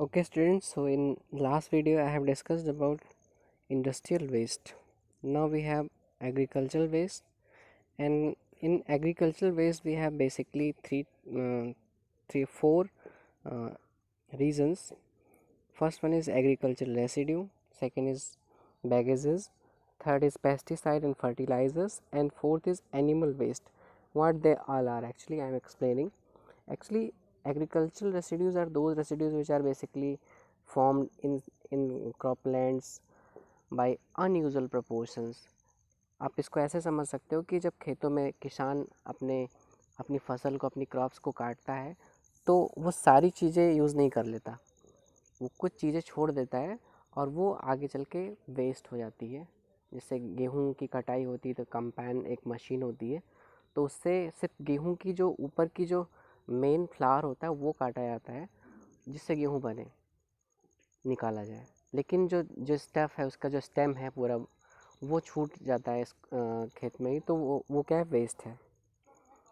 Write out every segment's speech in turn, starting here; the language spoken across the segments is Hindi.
Okay students, so in last video I have discussed about industrial waste. Now we have agricultural waste, and in agricultural waste we have basically four uh, reasons. First one is agricultural residue, second is baggages, third is pesticide and fertilizers, and fourth is animal waste. What they all are, actually I am explaining. Actually, agricultural residues are those residues which are basically formed in croplands by unusual proportions. आप इसको ऐसे समझ सकते हो कि जब खेतों में किसान अपनी फसल को, अपनी क्रॉप्स को काटता है, तो वो सारी चीज़ें यूज़ नहीं कर लेता, वो कुछ चीज़ें छोड़ देता है और वो आगे चल के वेस्ट हो जाती है। जैसे गेहूं की कटाई होती है तो कंपाइन एक मशीन होती है, तो उससे सिर्फ गेहूं की जो ऊपर की जो मेन फ्लावर होता है वो काटा जाता है, जिससे गेहूं बने, निकाला जाए। लेकिन जो जो स्टफ़ है, उसका जो स्टेम है पूरा, वो छूट जाता है इस खेत में ही, तो वो क्या है, वेस्ट है।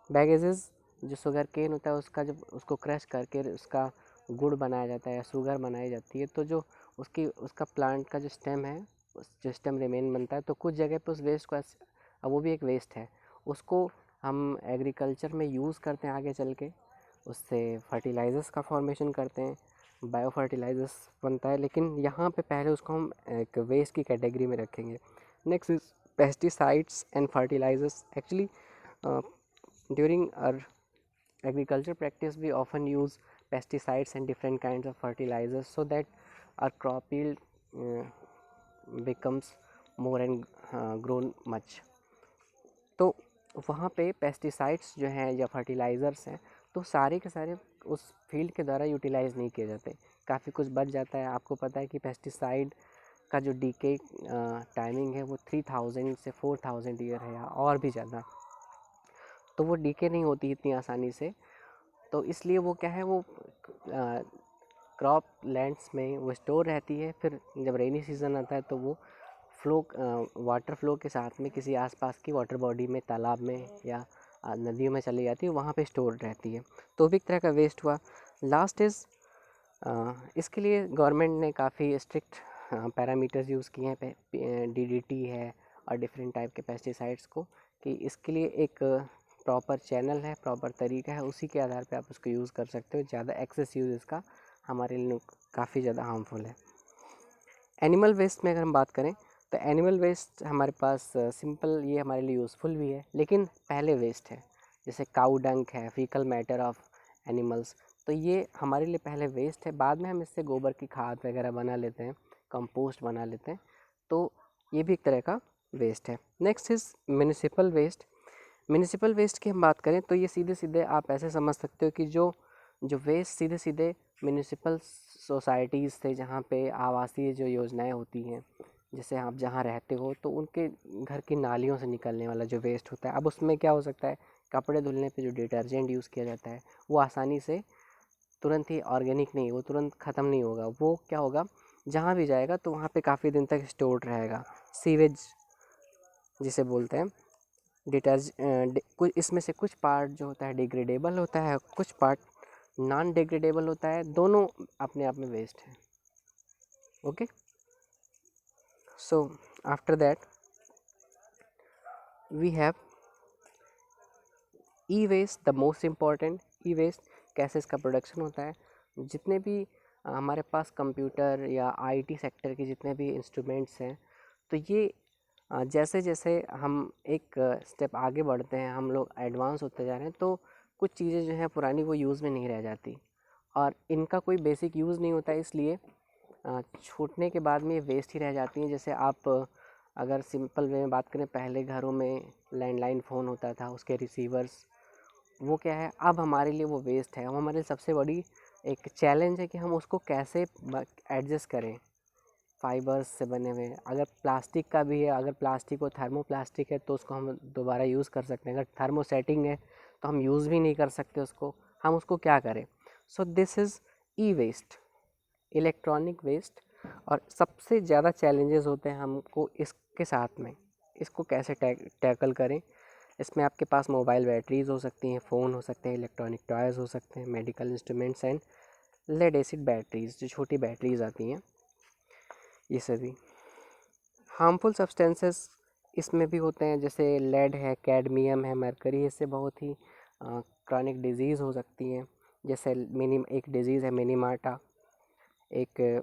बैगेजेस, जो शुगर केन होता है, उसका जब उसको क्रश करके उसका गुड़ बनाया जाता है या शुगर बनाई जाती है, तो जो उसका प्लांट का जो स्टेम है, जो स्टेम रिमेन बनता है, तो कुछ जगह पे उस वेस्ट को अब वो भी एक वेस्ट है, उसको हम एग्रीकल्चर में यूज़ करते हैं आगे चल के, उससे फर्टिलाइज़र्स का फॉर्मेशन करते हैं, बायो फर्टिलाइज़र्स बनता है। लेकिन यहाँ पे पहले उसको हम एक वेस्ट की कैटेगरी में रखेंगे। Next is pesticides and fertilizers. Actually during our agriculture practice we often use pesticides and different kinds of fertilizers so that our crop yield uh, becomes more and grown much. तो वहाँ पे पेस्टिसाइड्स जो हैं या फर्टिलाइज़र्स हैं, तो सारे के सारे उस फील्ड के द्वारा यूटिलाइज़ नहीं किए जाते, काफ़ी कुछ बच जाता है। आपको पता है कि पेस्टिसाइड का जो डीके टाइमिंग है वो 3000 से 4000 ईयर है या और भी ज़्यादा, तो वो डीके नहीं होती इतनी आसानी से, तो इसलिए वो क्या है, वो क्रॉप लैंड्स में वो स्टोर रहती है। फिर जब रेनी सीज़न आता है तो वो वाटर फ्लो के साथ में किसी आसपास की वाटर बॉडी में, तालाब में या नदियों में चली जाती है, वहाँ पे स्टोर रहती है, तो भी एक तरह का वेस्ट हुआ। लास्ट इज़ इसके लिए गवर्नमेंट ने काफ़ी स्ट्रिक्ट पैरामीटर्स यूज़ किए हैं, डीडीटी है और डिफरेंट टाइप के पेस्टिसाइड्स को, कि इसके लिए एक प्रॉपर चैनल है, प्रॉपर तरीका है, उसी के आधार पे आप उसको यूज़ कर सकते हो। ज़्यादा एक्सेस यूज़ इसका हमारे लिए काफ़ी ज़्यादा हार्मफुल है। एनिमल वेस्ट में अगर हम बात करें तो एनिमल वेस्ट हमारे पास सिंपल, ये हमारे लिए यूज़फुल भी है, लेकिन पहले वेस्ट है। जैसे काऊ डंक है, फीकल मैटर ऑफ एनिमल्स, तो ये हमारे लिए पहले वेस्ट है। बाद में हम इससे गोबर की खाद वगैरह बना लेते हैं, कंपोस्ट बना लेते हैं, तो ये भी एक तरह का वेस्ट है। Next is municipal waste. Municipal waste की हम बात करें तो ये सीधे सीधे आप ऐसे समझ सकते हो कि जो जो वेस्ट सीधे सीधे म्यूनिसिपल सोसाइटीज़ से, जहाँ पे आवासीय जो योजनाएं होती हैं, जैसे आप जहाँ रहते हो तो उनके घर की नालियों से निकलने वाला जो वेस्ट होता है, अब उसमें क्या हो सकता है, कपड़े धुलने पे जो डिटर्जेंट यूज़ किया जाता है वो आसानी से तुरंत ही ऑर्गेनिक नहीं, वो तुरंत ख़त्म नहीं होगा, वो क्या होगा, जहाँ भी जाएगा तो वहाँ पे काफ़ी दिन तक स्टोर्ड रहेगा। सीवेज जिसे बोलते हैं, कुछ इसमें से कुछ पार्ट जो होता है डिग्रेडेबल होता है, कुछ पार्ट नॉन डिग्रेडेबल होता है, दोनों अपने आप में वेस्ट है। Okay, so after that we have E waste, the most important. E waste कैसे इसका प्रोडक्शन होता है, जितने भी हमारे पास कंप्यूटर या आईटी सेक्टर के जितने भी इंस्ट्रूमेंट्स हैं, तो ये जैसे जैसे हम एक स्टेप आगे बढ़ते हैं, हम लोग एडवांस होते जा रहे हैं, तो कुछ चीज़ें जो हैं पुरानी वो यूज़ में नहीं रह जाती और इनका कोई बेसिक यूज़ नहीं होता, इसलिए छूटने के बाद में ये वेस्ट ही रह जाती हैं। जैसे आप अगर सिंपल वे में बात करें, पहले घरों में लैंडलाइन फ़ोन होता था, उसके रिसीवर्स, वो क्या है, अब हमारे लिए वो वेस्ट है। अब हमारे लिए सबसे बड़ी एक चैलेंज है कि हम उसको कैसे एडजस्ट करें। फाइबर्स से बने हुए, अगर प्लास्टिक का भी है, अगर प्लास्टिक हो, थर्मोप्लास्टिक है, तो उसको हम दोबारा यूज़ कर सकते हैं। अगर थर्मोसेटिंग है तो हम यूज़ भी नहीं कर सकते उसको, हम उसको क्या करें। So this is E waste, electronic waste. और सबसे ज़्यादा चैलेंजेस होते हैं हमको इसके साथ में, इसको कैसे टैकल करें। इसमें आपके पास मोबाइल बैटरीज़ हो सकती हैं, फ़ोन हो सकते हैं, इलेक्ट्रॉनिक टॉयज़ हो सकते हैं, medical instruments and lead acid batteries, जो छोटी बैटरीज आती हैं, ये सभी। हार्मफुल सब्सटेंसेस इसमें भी होते हैं, जैसे लेड है, कैडमियम है, मरकरी। इससे बहुत ही क्रॉनिक डिजीज़ हो सकती हैं, जैसे एक डिज़ीज़ है मिनीमाटा, एक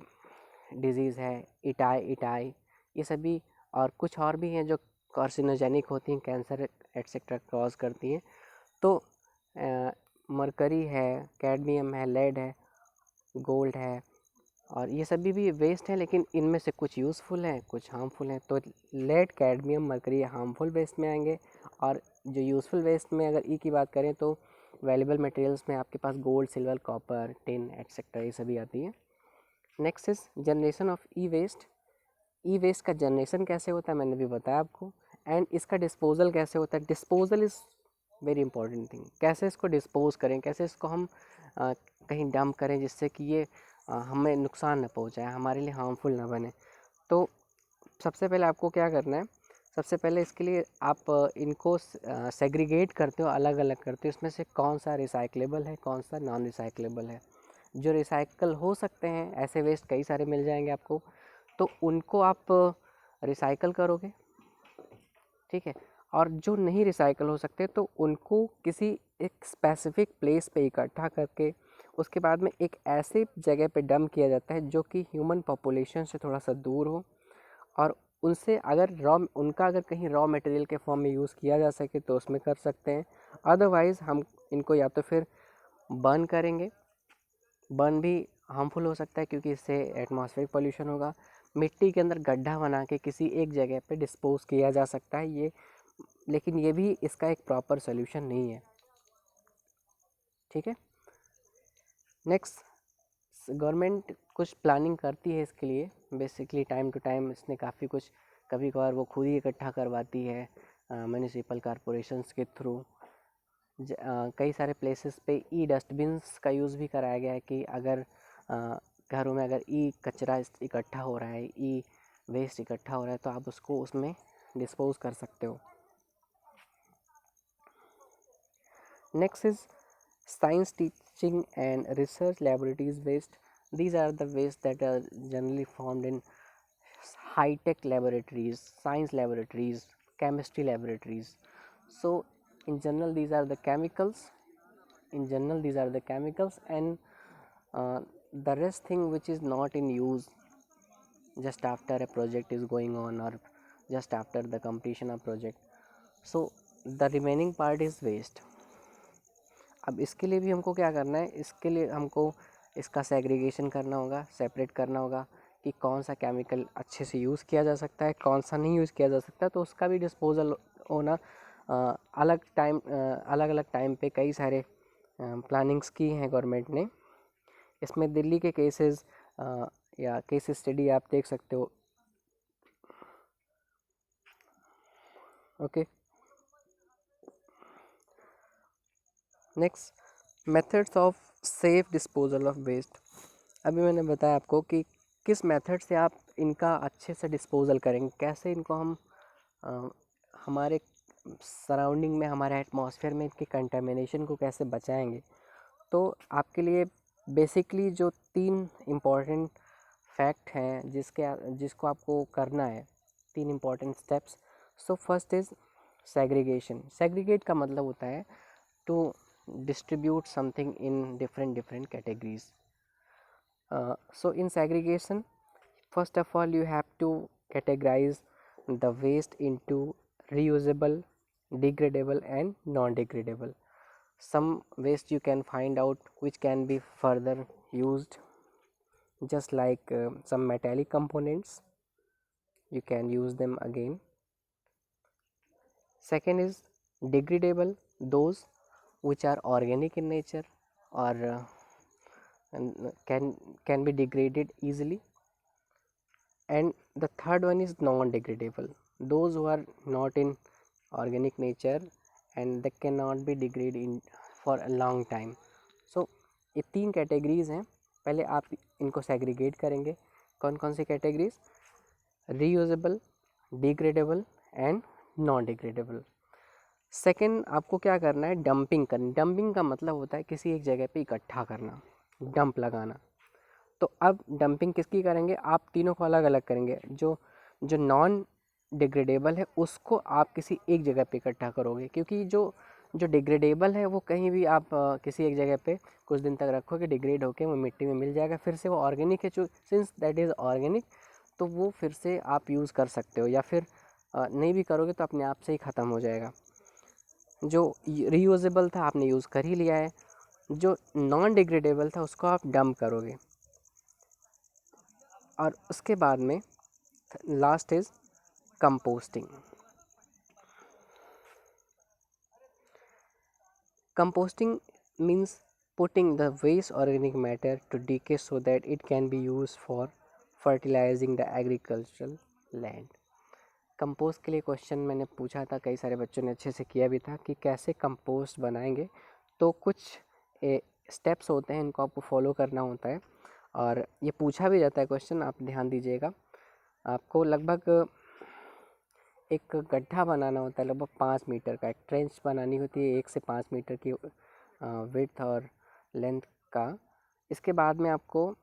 डिज़ीज़ है इटाई इटाई, ये सभी। और कुछ और भी हैं जो कार्सिनोजेनिक होती हैं, कैंसर एट्सेट्रा कॉज करती हैं। तो मरकरी है, कैडमियम है, लेड है, गोल्ड है, और ये सभी भी वेस्ट हैं, लेकिन इनमें से कुछ यूज़फुल हैं, कुछ हार्मफुल हैं। तो lead, cadmium, mercury harmful waste में आएंगे, और जो यूज़फुल वेस्ट में अगर ई की बात करें तो वैल्यूबल मटेरियल्स में आपके पास gold, silver, copper, tin etcetera ये सभी आती हैं। Next is generation of e waste. E waste का जनरेशन कैसे होता है मैंने भी बताया आपको, एंड इसका डिस्पोजल कैसे होता है। Disposal is very important thing. कैसे इसको डिस्पोज करें, कैसे इसको हम कहीं डंप करें जिससे कि ये हमें नुकसान न पहुंचाए, हमारे लिए हार्मफुल ना बने। तो सबसे पहले आपको क्या करना है, सबसे पहले इसके लिए आप इनको सेग्रीगेट करते हो, अलग अलग करते हो, इसमें से कौन सा रिसाइकलेबल है, कौन सा नॉन रिसाइकलेबल है। जो रिसाइकल हो सकते हैं, ऐसे वेस्ट कई सारे मिल जाएंगे आपको, तो उनको आप रिसाइकल करोगे, ठीक है। और जो नहीं रिसाइकल हो सकते तो उनको किसी एक स्पेसिफिक प्लेस पे इकट्ठा करके उसके बाद में एक ऐसे जगह पे डंप किया जाता है जो कि ह्यूमन पॉपुलेशन से थोड़ा सा दूर हो, और उनसे अगर उनका अगर कहीं रॉ मटेरियल के फॉर्म में यूज़ किया जा सके तो उसमें कर सकते हैं। अदरवाइज़ हम इनको या तो फिर बर्न करेंगे, बर्न भी हार्मफुल हो सकता है क्योंकि इससे एटमॉस्फेरिक पोल्यूशन होगा। मिट्टी के अंदर गड्ढा बना के किसी एक जगह पे डिस्पोज किया जा सकता है, ये, लेकिन ये भी इसका एक प्रॉपर सोल्यूशन नहीं है, ठीक है। नेक्स्ट, गवर्नमेंट कुछ प्लानिंग करती है इसके लिए, बेसिकली टाइम टू टाइम इसने काफ़ी कुछ, कभी कभार वो खुद ही इकट्ठा करवाती है म्यूनिसिपल कॉरपोरेशंस के थ्रू। कई सारे प्लेसेस पे ई डस्टबिन्स का यूज़ भी कराया गया है कि अगर घरों में अगर ई कचरा इकट्ठा हो रहा है, ई वेस्ट इकट्ठा हो रहा है, तो आप उसको उसमें डिस्पोज कर सकते हो। Next is science teaching and research laboratories waste. These are the waste that are generally formed in high tech laboratories, science laboratories, chemistry laboratories. So in general these are the chemicals, and the rest thing which is not in use just after a project is going on, or just after the completion of project. So the remaining part is waste. अब इसके लिए भी हमको क्या करना है, इसके लिए हमको इसका सेग्रीगेशन करना होगा, सेपरेट करना होगा कि कौन सा केमिकल अच्छे से यूज़ किया जा सकता है, कौन सा नहीं यूज़ किया जा सकता। तो उसका भी डिस्पोजल होना अलग अलग टाइम पे कई सारे प्लानिंग्स की हैं गवर्नमेंट ने। इसमें दिल्ली के केसेस या केस स्टडी आप देख सकते हो, okay. Next, methods of safe disposal of waste. अभी मैंने बताया आपको कि किस मेथड से आप इनका अच्छे से डिस्पोजल करेंगे, कैसे इनको हम हमारे सराउंडिंग में, हमारे एटमॉस्फेयर में इनके कंटेमिनेशन को कैसे बचाएंगे। तो आपके लिए बेसिकली जो 3 इम्पॉर्टेंट फैक्ट हैं जिसको आपको करना है, 3 important steps. So first is segregation. Segregate का मतलब होता है to distribute something in different categories. So in segregation, first of all you have to categorize the waste into reusable, degradable and non-degradable. Some waste you can find out which can be further used, just like some metallic components, you can use them again. Second is degradable, those which are organic in nature or and can be degraded easily. And the third one is non-degradable, those who are not in organic nature and they cannot be degraded in for a long time. So ये 3 कैटेगरीज हैं। पहले आप इनको सेग्रीगेट करेंगे, कौन कौन सी categories, reusable, degradable and non degradable. Second, आपको क्या करना है, डंपिंग करनी। डंपिंग का मतलब होता है किसी एक जगह पे इकट्ठा करना, डंप लगाना। तो अब डंपिंग किसकी करेंगे, आप तीनों को अलग अलग करेंगे। जो जो नॉन डिग्रेडेबल है उसको आप किसी एक जगह पे इकट्ठा करोगे, क्योंकि जो जो डिग्रेडेबल है वो कहीं भी आप किसी एक जगह पे कुछ दिन तक रखोगे, डिग्रेड होके वो मिट्टी में मिल जाएगा, फिर से वो ऑर्गेनिक है, जो सिंस दैट इज़ ऑर्गेनिक, तो वो फिर से आप यूज़ कर सकते हो, या फिर नहीं भी करोगे तो अपने आप से ही ख़त्म हो जाएगा। जो रीयूजेबल था आपने यूज़ कर ही लिया है, जो नॉन डिग्रेडेबल था उसको आप डंप करोगे। और उसके बाद में last is composting. Composting means putting the waste organic matter to decay so that it can be used for fertilizing the agricultural land. Compost के लिए क्वेश्चन मैंने पूछा था, कई सारे बच्चों ने अच्छे से किया भी था कि कैसे कंपोस्ट बनाएंगे। तो कुछ स्टेप्स होते हैं, इनको आपको फॉलो करना होता है, और ये पूछा भी जाता है क्वेश्चन, आप ध्यान दीजिएगा। आपको लगभग एक गड्ढा बनाना होता है, लगभग 5 मीटर का एक ट्रेंच बनानी होती है, 1 से 5 मीटर की विड्थ और लेंथ का। इसके बाद में आपको,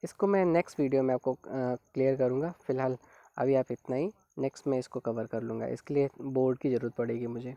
इसको मैं नेक्स्ट वीडियो में आपको क्लियर करूँगा। फ़िलहाल अभी आप इतना ही, नेक्स्ट में इसको कवर कर लूँगा। इसके लिए बोर्ड की ज़रूरत पड़ेगी मुझे।